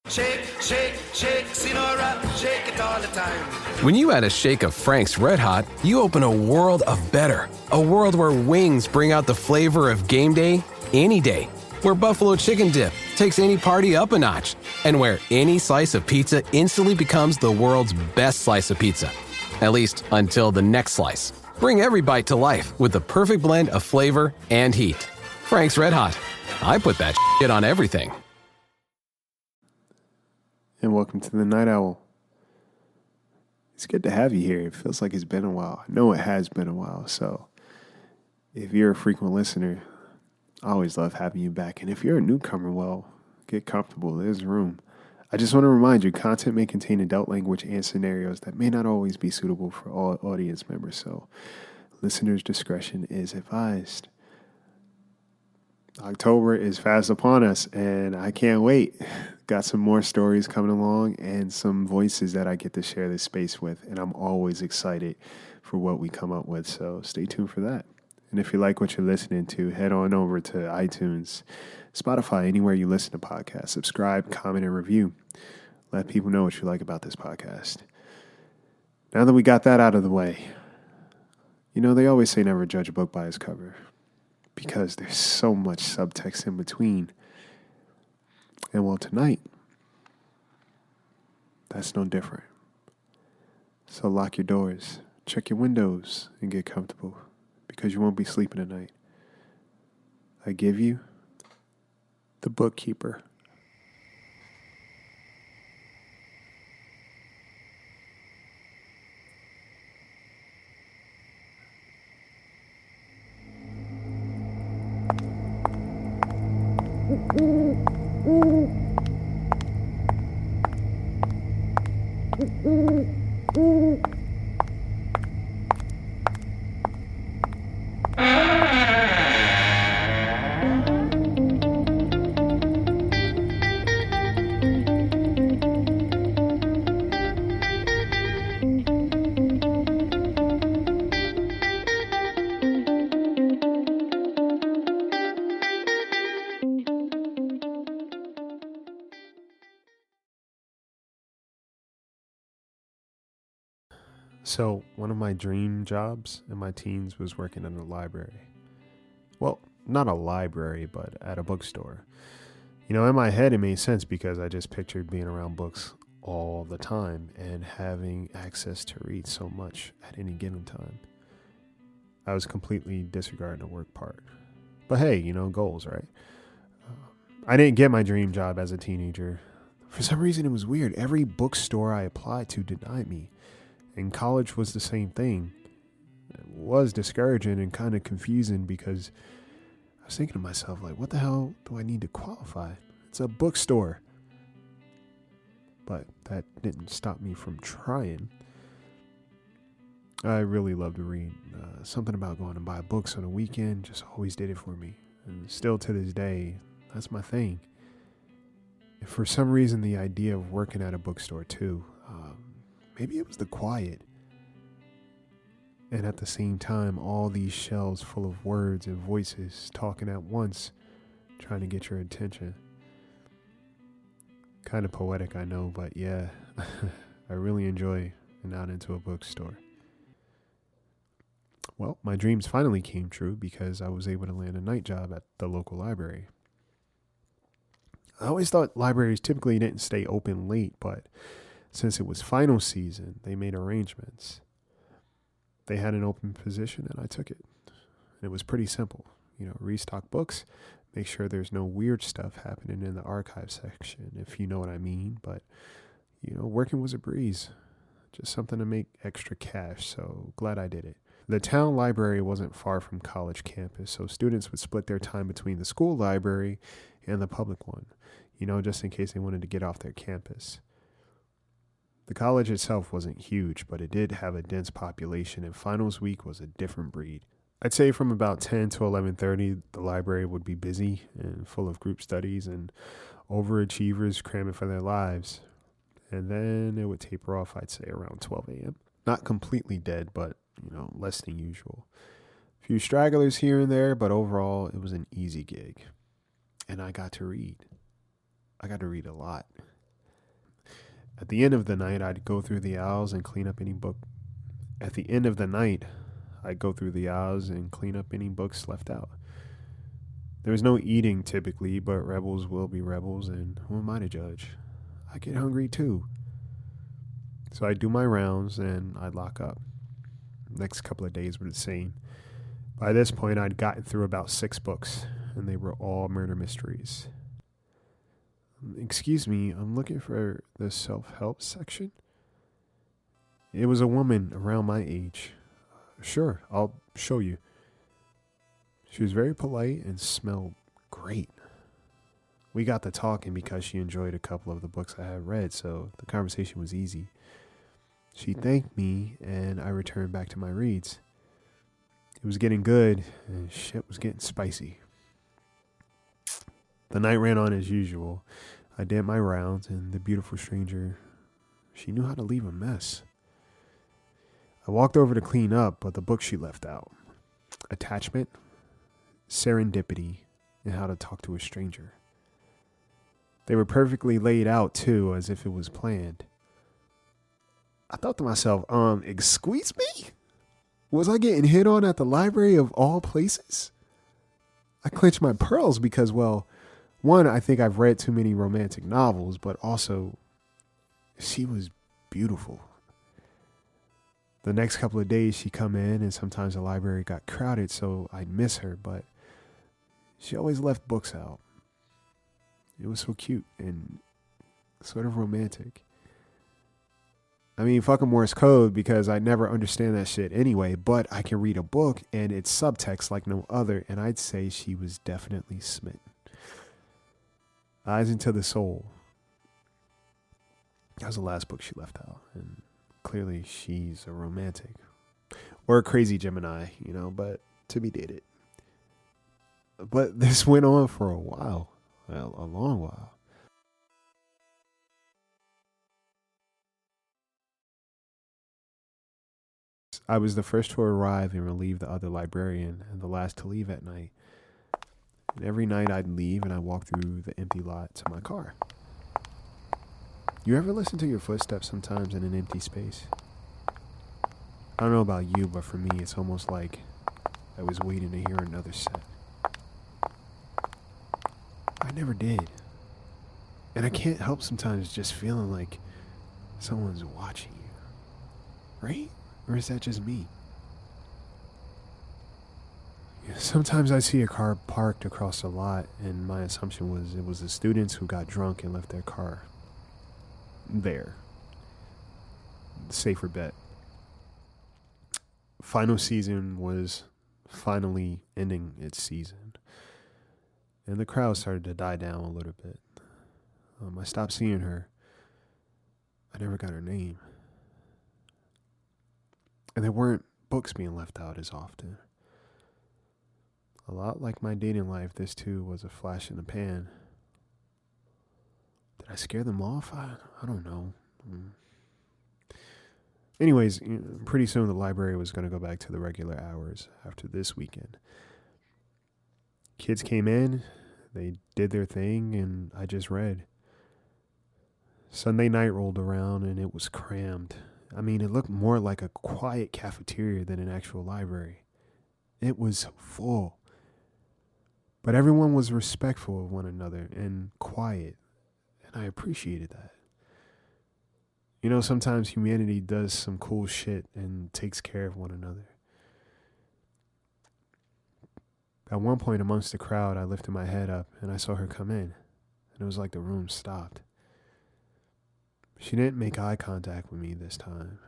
Shake, shake, shake, Sinora, shake it all the time. When you add a shake of Frank's Red Hot, you open a world of better. A world where wings bring out the flavor of game day any day. Where buffalo chicken dip takes any party up a notch. And where any slice of pizza instantly becomes the world's best slice of pizza. At least until the next slice. Bring every bite to life with the perfect blend of flavor and heat. Frank's Red Hot. I put that shit on everything. And welcome to the Night Owl. It's good to have you here. It feels like it's been a while. I know it has been a while. So if you're a frequent listener, I always love having you back. And if you're a newcomer, well, get comfortable. There's room. I just want to remind you, content may contain adult language and scenarios that may not always be suitable for all audience members. So listeners' discretion is advised. October is fast upon us, and I can't wait. Got some more stories coming along and some voices that I get to share this space with, and I'm always excited for what we come up with, so stay tuned for that. And if you like what you're listening to, head on over to iTunes, Spotify, anywhere you listen to podcasts. Subscribe, comment, and review. Let people know what you like about this podcast. Now that we got that out of the way, you know, they always say never judge a book by its cover, because there's so much subtext in between. And well, tonight, that's no different. So lock your doors, check your windows, and get comfortable, because you won't be sleeping tonight. I give you The Bookkeeper. So, one of my dream jobs in my teens was working in a library. Well, not a library, but at a bookstore. You know, in my head, it made sense because I just pictured being around books all the time and having access to read so much at any given time. I was completely disregarding the work part. But hey, you know, goals, right? I didn't get my dream job as a teenager. For some reason, it was weird. Every bookstore I applied to denied me. And college was the same thing. It was discouraging and kind of confusing because I was thinking to myself, like, what the hell do I need to qualify? It's a bookstore. But that didn't stop me from trying. I really love to read. Something about going to buy books on a weekend just always did it for me. And still to this day, that's my thing. And for some reason, the idea of working at a bookstore too, maybe it was the quiet. And at the same time, all these shelves full of words and voices talking at once, trying to get your attention. Kind of poetic, I know, but yeah, I really enjoy going out into a bookstore. Well, my dreams finally came true because I was able to land a night job at the local library. I always thought libraries typically didn't stay open late, but since it was final season, they made arrangements. They had an open position and I took it. And it was pretty simple. You know, restock books, make sure there's no weird stuff happening in the archive section, if you know what I mean. But, you know, working was a breeze. Just something to make extra cash, so glad I did it. The town library wasn't far from college campus, so students would split their time between the school library and the public one, you know, just in case they wanted to get off their campus. The college itself wasn't huge, but it did have a dense population, and finals week was a different breed. I'd say from about 10 to 11:30, the library would be busy and full of group studies and overachievers cramming for their lives. And then it would taper off, I'd say, around 12 a.m. Not completely dead, but, you know, less than usual. A few stragglers here and there, but overall, it was an easy gig. And I got to read. I got to read a lot. At the end of the night, I'd go through the aisles and clean up any book. At the end of the night, I'd go through the aisles and clean up any books left out. There was no eating typically, but rebels will be rebels, and who am I to judge? I get hungry too. So I'd do my rounds and I'd lock up. Next couple of days were the same. By this point, I'd gotten through about 6 books, and they were all murder mysteries. Excuse me, I'm looking for the self-help section. It was a woman around my age. Sure, I'll show you. She was very polite and smelled great. We got to talking because she enjoyed a couple of the books I had read, so the conversation was easy. She thanked me, and I returned back to my reads. It was getting good, and shit was getting spicy. The night ran on as usual. I did my rounds, and the beautiful stranger, she knew how to leave a mess. I walked over to clean up, but the book she left out. Attachment, serendipity, and how to talk to a stranger. They were perfectly laid out, too, as if it was planned. I thought to myself, excuse me? Was I getting hit on at the library of all places? I clenched my pearls because, well, one, I think I've read too many romantic novels, but also, she was beautiful. The next couple of days she'd come in, and sometimes the library got crowded, so I'd miss her, but she always left books out. It was so cute and sort of romantic. I mean, fucking Morse code, because I never understand that shit anyway, but I can read a book and it's subtext like no other, and I'd say she was definitely smitten. Eyes into the Soul. That was the last book she left out, and clearly she's a romantic. Or a crazy Gemini, but to be dated. But this went on for a while. Well, a long while. I was the first to arrive and relieve the other librarian, and the last to leave at night. And every night I'd leave and I'd walk through the empty lot to my car. You ever listen to your footsteps sometimes in an empty space? I don't know about you, but for me it's almost like I was waiting to hear another set. I never did. And I can't help sometimes just feeling like someone's watching you. Right? Or is that just me? Sometimes I see a car parked across the lot, and my assumption was it was the students who got drunk and left their car there. Safer bet. Final season was finally ending its season, and the crowd started to die down a little bit. I stopped seeing her. I never got her name. And there weren't books being left out as often. A lot like my dating life, this too was a flash in the pan. Did I scare them off? I don't know. Anyways, pretty soon the library was going to go back to the regular hours after this weekend. Kids came in, they did their thing, and I just read. Sunday night rolled around and it was crammed. I mean, it looked more like a quiet cafeteria than an actual library. It was full. But everyone was respectful of one another and quiet, and I appreciated that. Sometimes humanity does some cool shit and takes care of one another. At one point amongst the crowd, I lifted my head up and I saw her come in, and it was like the room stopped. She didn't make eye contact with me this time.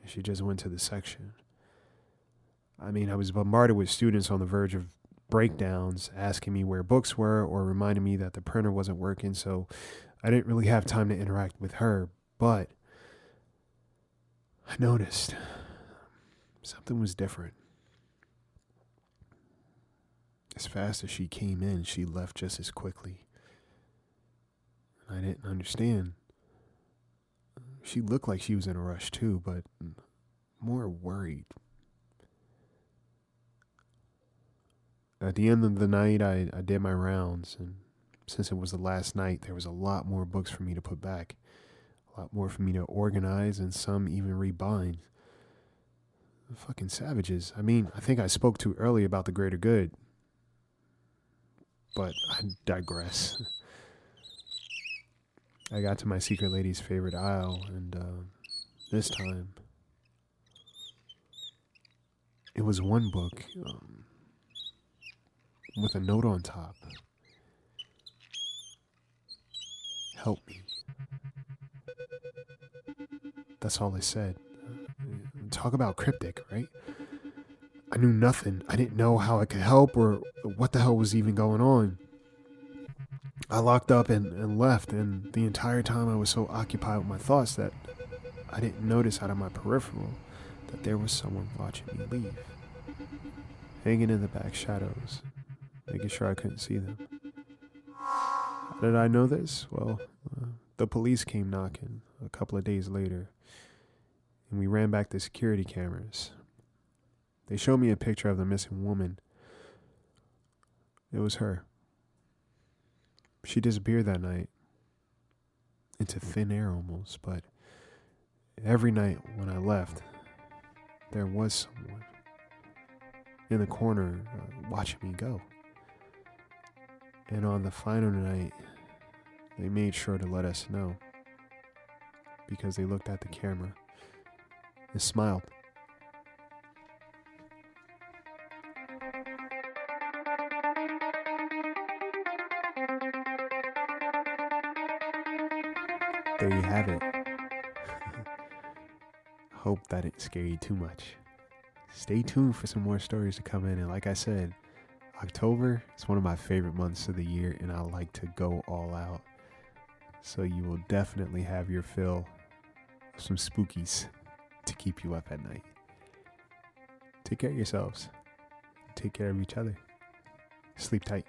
She just went to the section. I mean, I was bombarded with students on the verge of breakdowns, asking me where books were or reminding me that the printer wasn't working, so I didn't really have time to interact with her, but I noticed something was different. As fast as she came in, she left just as quickly. I didn't understand. She looked like she was in a rush too, but more worried. At the end of the night, I did my rounds, and since it was the last night, there was a lot more books for me to put back. A lot more for me to organize, and some even rebind. Fucking savages. I mean, I think I spoke too early about the greater good. But I digress. I got to my secret lady's favorite aisle, and this time it was one book with a note on top. Help me. That's all it said. Talk about cryptic, right? I knew nothing. I didn't know how I could help or what the hell was even going on. I locked up and left, and the entire time I was so occupied with my thoughts that I didn't notice out of my peripheral that there was someone watching me leave. Hanging in the back shadows, making sure I couldn't see them. How did I know this? Well, the police came knocking a couple of days later, and we ran back the security cameras. They showed me a picture of the missing woman. It was her. She disappeared that night, into thin air almost, but every night when I left, there was someone in the corner watching me go. And on the final night, they made sure to let us know, because they looked at the camera and smiled. There you have it. Hope that didn't scare you too much. Stay tuned for some more stories to come in. And like I said, October is one of my favorite months of the year, and I like to go all out. So you will definitely have your fill of some spookies to keep you up at night. Take care of yourselves. Take care of each other. Sleep tight.